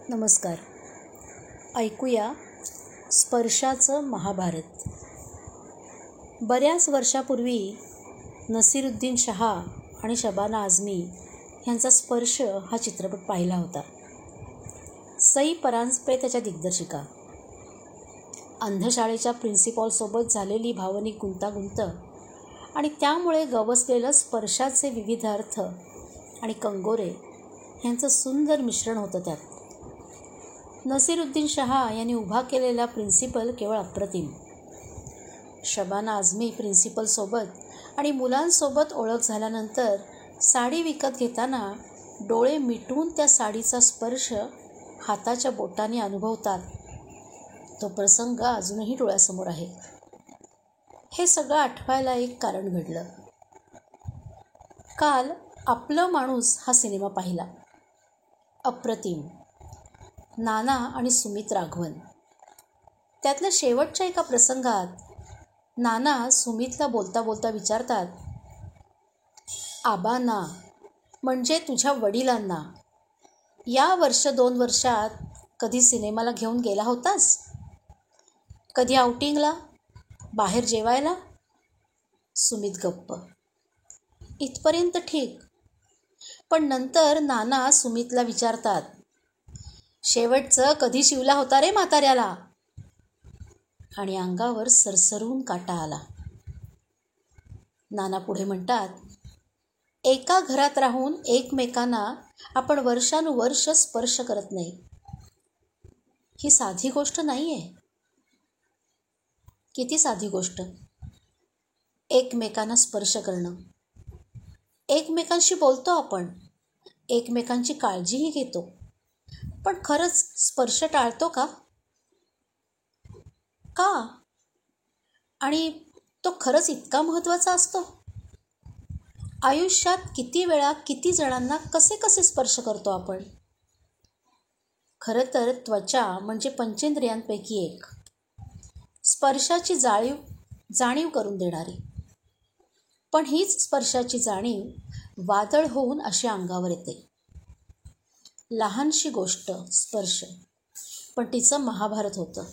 नमस्कार. ऐकूया स्पर्शाचं महाभारत. बऱ्याच वर्षापूर्वी नसीरुद्दीन शहा आणि शबाना आझमी यांचा स्पर्श हा चित्रपट पाहिला होता. सई परांजपे त्याच्या दिग्दर्शिका. अंधशाळेच्या प्रिन्सिपॉलसोबत झालेली भावनिक गुंतागुंत आणि त्यामुळे गवसलेलं स्पर्शाचे विविध अर्थ आणि कंगोरे यांचं सुंदर मिश्रण होतं त्यात. नसीरुद्दीन शहा यांनी उभा केलेला प्रिन्सिपल केवळ अप्रतिम. शबाना आझमी प्रिन्सिपलसोबत आणि मुलांसोबत ओळख झाल्यानंतर साडी विकत घेताना डोळे मिटून त्या साडीचा स्पर्श हाताच्या बोटाने अनुभवतात, तो प्रसंग अजूनही डोळ्यासमोर आहे. हे सगळं आठवायला एक कारण घडलं. काल आपलं माणूस हा सिनेमा पाहिला. अप्रतिम. नाना आणि सुमित राघवन. त्यातल्या शेवटच्या एका प्रसंगात नाना सुमितला बोलता बोलता विचारतात, आबांना म्हणजे तुझ्या वडिलांना या 1-2 वर्षात कधी सिनेमाला घेऊन गेला होतास? कधी आउटिंगला, बाहेर जेवायला? सुमित गप्प. इथपर्यंत ठीक. पण नंतर नाना सुमितला विचारतात, शेवटचं कधी शिवला होता रे म्हाताऱ्याला? आणि अंगावर सरसरून काटा आला. नाना पुढे म्हणतात, एका घरात राहून एकमेकांना आपण वर्षानुवर्ष स्पर्श करत नाही. ही साधी गोष्ट नाही आहे. किती साधी गोष्ट एकमेकांना स्पर्श करणं. एकमेकांशी बोलतो आपण, एकमेकांची काळजीही घेतो, पण खरंच स्पर्श टाळतो का? का? आणि तो खरंच इतका महत्त्वाचा असतो? आयुष्यात किती वेळा किती जणांना कसे कसे स्पर्श करतो आपण? खरं तर त्वचा म्हणजे पंचेंद्रियांपैकी एक. स्पर्शाची जाणीव करून देणारी. पण हीच स्पर्शाची जाणीव वादळ होऊन अशी अंगावर येते. लहानशी गोष्ट स्पर्श, पण तिचं महाभारत होतं.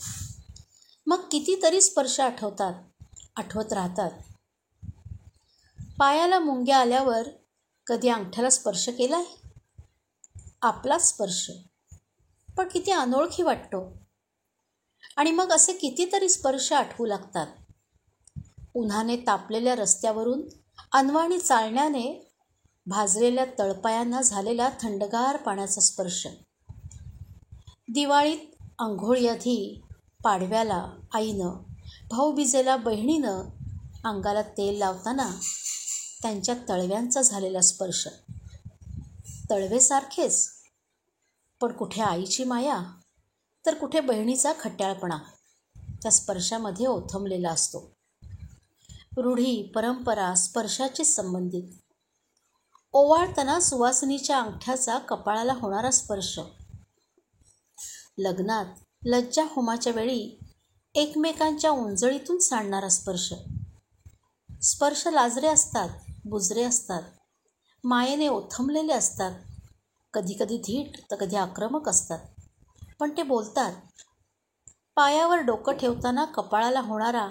मग कितीतरी स्पर्श आठवत राहतात. पायाला मुंग्या आल्यावर कधी अंगठ्याला स्पर्श केलाय? आपलाच स्पर्श, पण किती अनोळखी वाटतो. आणि मग असे कितीतरी स्पर्श आठवू लागतात. उन्हाने तापलेल्या रस्त्यावरून अनवाणी चालण्याने भाजलेल्या तळपायांना झालेला थंडगार पाण्याचा स्पर्श. दिवाळीत अंघोळीआधी पाडव्याला आईनं, भाऊबीजेला बहिणीनं अंगाला तेल लावताना त्यांच्या तळव्यांचा झालेला स्पर्श. तळवेसारखेच, पण कुठे आईची माया तर कुठे बहिणीचा खट्याळपणा त्या स्पर्शामध्ये ओथंबलेला असतो. रूढी परंपरा स्पर्शाचीच संबंधित. ओवाळताना सुवासिनीच्या अंगठ्याचा कपाळाला होणारा स्पर्श. लग्नात लज्जा होमाच्या वेळी एकमेकांच्या उंजळीतून सांडणारा स्पर्श. स्पर्श लाजरे असतात, बुजरे असतात, मायेने ओथंबलेले असतात, कधी कधी धीट तर कधी आक्रमक असतात, पण ते बोलतात. पायावर डोकं ठेवताना कपाळाला होणारा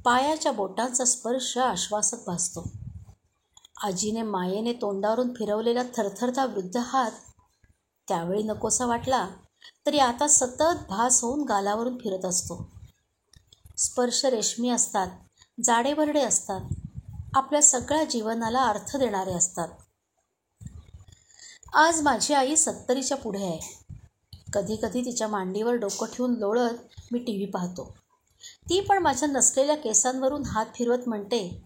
पायाच्या बोटांचा स्पर्श आश्वासक भासतो. आजीने मायेने तोंडावरून फिरवलेला थरथरता वृद्ध हात त्यावेळी नकोसा वाटला तरी आता सतत भास होऊन गालावरून फिरत असतो. स्पर्श रेशमी असतात, जाडेबरडे असतात, आपल्या सगळ्या जीवनाला अर्थ देणारे असतात. आज माझी आई 70च्या पुढे आहे. कधी कधी तिच्या मांडीवर डोकं ठेवून लोळत मी TV पाहतो. ती पण माझ्या नसलेल्या केसांवरून हात फिरवत म्हणते,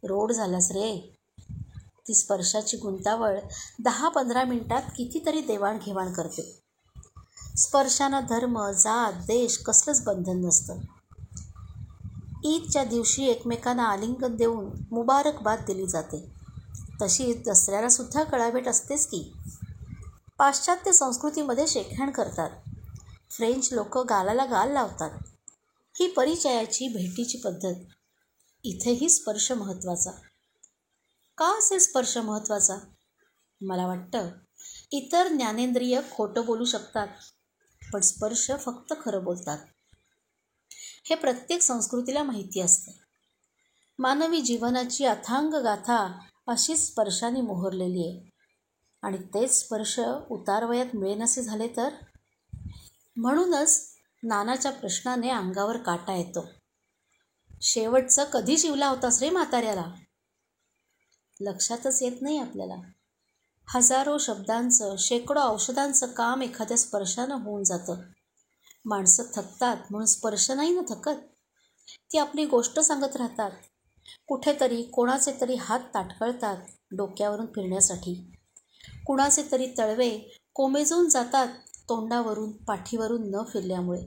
रोड झालास रे. ती स्पर्शाची गुंतावळ 10-15 मिनिटात कितीतरी देवाणघेवाण करते. स्पर्शानं धर्म, जात, देश कसलंच बंधन नसतं. ईदच्या दिवशी एकमेकांना आलिंगन देऊन मुबारकबाद दिली जाते. तशीच दसऱ्याला सुद्धा कळाभेट असतेच की. पाश्चात्य संस्कृतीमध्ये शेकहँड करतात. फ्रेंच लोक गालाला गाल लावतात. ही परिचयाची भेटीची पद्धत. इथेही स्पर्श महत्त्वाचा. का असेल स्पर्श महत्त्वाचा? मला वाटतं इतर ज्ञानेंद्रिय खोटं बोलू शकतात, पण स्पर्श फक्त खरं बोलतात. हे प्रत्येक संस्कृतीला माहिती असतं. मानवी जीवनाची अथांग गाथा अशीच स्पर्शाने मोहरलेली आहे. आणि तेच स्पर्श उतारवयात मिळेनासे झाले तर? म्हणूनच नानाच्या प्रश्नाने अंगावर काटा येतो. शेवटचं कधी शिवला होतास रे म्हाताऱ्याला? लक्षातच येत नाही आपल्याला. हजारो शब्दांचं, शेकडो औषधांचं काम एखाद्या स्पर्शानं होऊन जातं. माणसं थकतात म्हणून स्पर्श नाही ना थकत. ती आपली गोष्ट सांगत राहतात. कुठेतरी कोणाचे तरी हात ताटकळतात डोक्यावरून फिरण्यासाठी. कुणाचे तरी तळवे कोमेजून जातात तोंडावरून पाठीवरून न फिरल्यामुळे.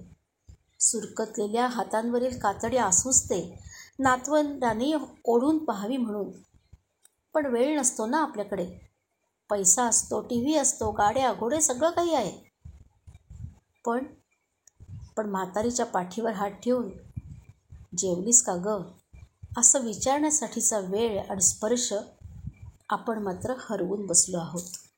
सुरकतलेल्या हातांवरील कातडी आसुसते नातवंडांनी ओढून पाहावी म्हणून. पण वेळ नसतो ना आपल्याकडे. पैसा असतो, TV असतो, गाड्या घोडे सगळं काही आहे. पण म्हातारीच्या पाठीवर हात ठेवून जेवलीस का गं असं विचारण्यासाठीचा वेळ आणि स्पर्श आपण मात्र हरवून बसलो आहोत.